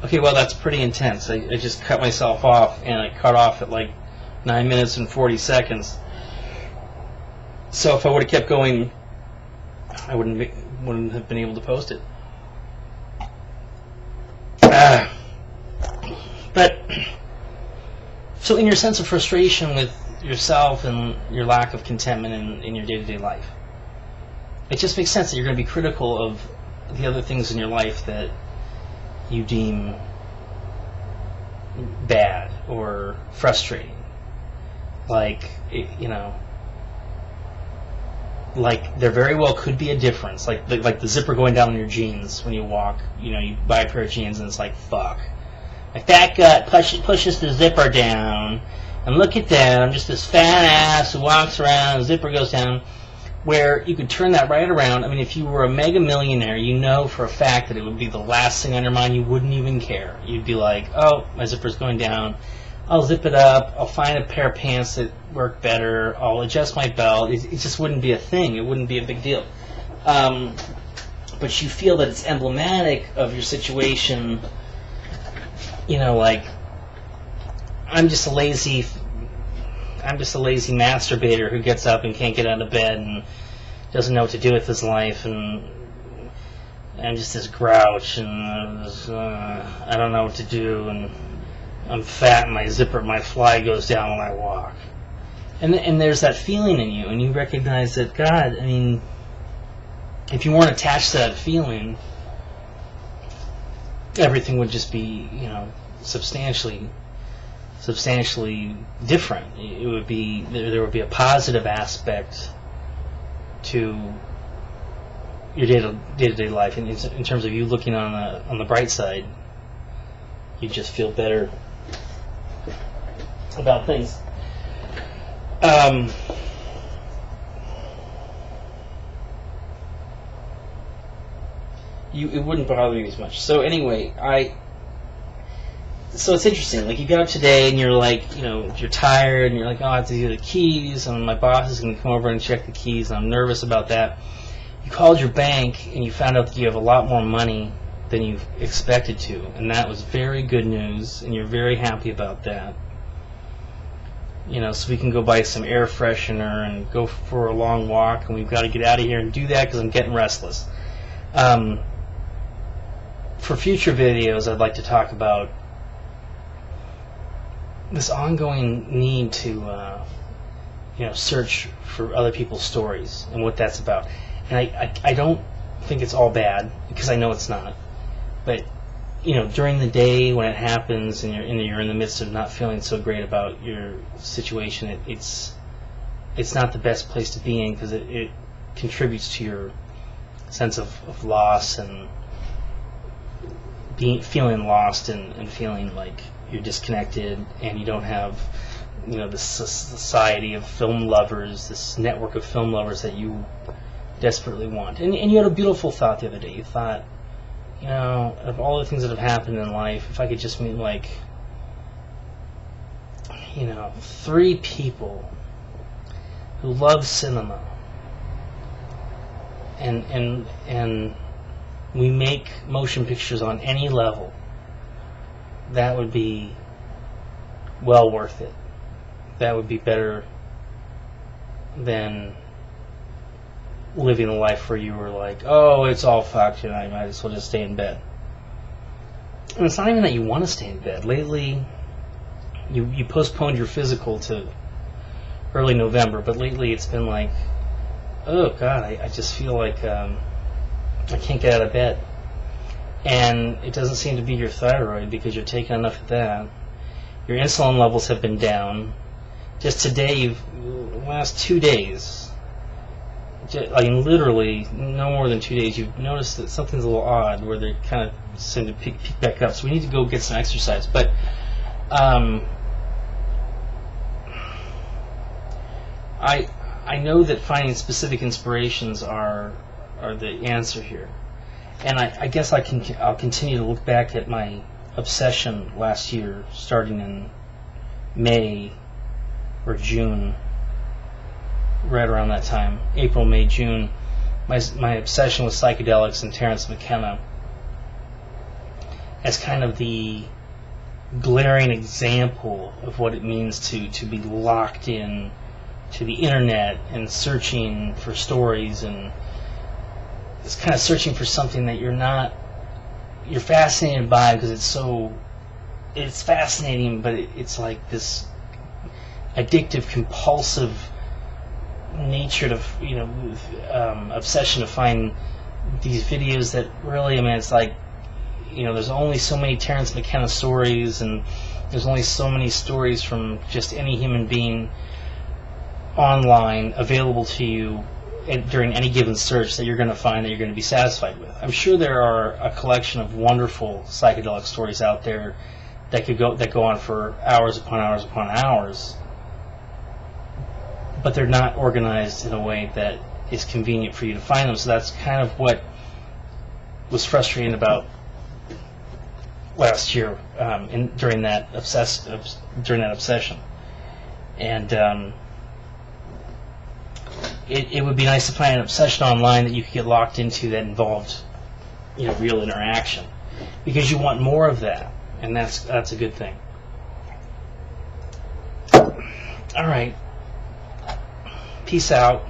Okay, well, that's pretty intense. I just cut myself off, and I cut off at like 9 minutes and 40 seconds. So if I would have kept going, I wouldn't have been able to post it. But so in your sense of frustration with yourself and your lack of contentment in your day-to-day life, it just makes sense that you're going to be critical of the other things in your life that you deem bad or frustrating. Like, like there very well could be a difference. Like the zipper going down in your jeans when you walk. You buy a pair of jeans and it's like, fuck. My fat gut pushes the zipper down. And look at that, I'm just this fat ass who walks around, the zipper goes down. Where you could turn that right around. I mean, if you were a mega millionaire, you know for a fact that it would be the last thing on your mind. You wouldn't even care. You'd be like, oh, my zipper's going down. I'll zip it up. I'll find a pair of pants that work better. I'll adjust my belt. It just wouldn't be a thing. It wouldn't be a big deal. But you feel that it's emblematic of your situation. Like, I'm just a lazy masturbator who gets up and can't get out of bed and doesn't know what to do with his life, and I'm just this grouch, and I don't know what to do, and I'm fat, and my fly goes down when I walk. And there's that feeling in you, and you recognize that, God, I mean, if you weren't attached to that feeling, everything would just be, substantially different. It would be there would be a positive aspect to your day-to-day life, and in terms of you looking on the bright side, you just feel better about things. It wouldn't bother you as much. So anyway, So it's interesting, like you got up today and you're like, you're tired and you're like, oh, I have to do the keys and my boss is going to come over and check the keys and I'm nervous about that. You called your bank and you found out that you have a lot more money than you expected to, and that was very good news and you're very happy about that. So we can go buy some air freshener and go for a long walk, and we've got to get out of here and do that because I'm getting restless. For future videos, I'd like to talk about this ongoing need to, search for other people's stories and what that's about. And I don't think it's all bad, because I know it's not. But, during the day when it happens and you're in the midst of not feeling so great about your situation, it's not the best place to be in, because it contributes to your sense of loss and feeling lost and feeling like you're disconnected, and you don't have, this society of film lovers, this network of film lovers that you desperately want. And you had a beautiful thought the other day. You thought, of all the things that have happened in life, if I could just meet 3 people who love cinema, and we make motion pictures on any level, that would be well worth it. That would be better than living a life where you were like, oh, it's all fucked and I might as well just stay in bed. And it's not even that you want to stay in bed. Lately, you postponed your physical to early November, but lately it's been like, oh God, I just feel like I can't get out of bed. And it doesn't seem to be your thyroid, because you're taking enough of that. Your insulin levels have been down. Just today, last 2 days, literally no more than 2 days, you've noticed that something's a little odd, where they kind of seem to peak back up. So we need to go get some exercise. But I know that finding specific inspirations are the answer here. And I guess I'll continue to look back at my obsession last year, starting in May or June, right around that time, April, May, June. My obsession with psychedelics and Terence McKenna. as kind of the glaring example of what it means to be locked in to the internet and searching for stories, and it's kind of searching for something that you're fascinated by because it's fascinating, but it's like this addictive, compulsive nature to, obsession to find these videos that really, it's like, there's only so many Terence McKenna stories, and there's only so many stories from just any human being online available to you during any given search that you're going to find that you're going to be satisfied with. I'm sure there are a collection of wonderful psychedelic stories out there that go on for hours upon hours upon hours, but they're not organized in a way that is convenient for you to find them. So that's kind of what was frustrating about last year during that obsession. And it would be nice to find an obsession online that you could get locked into that involved, real interaction, because you want more of that, and that's a good thing. All right, peace out.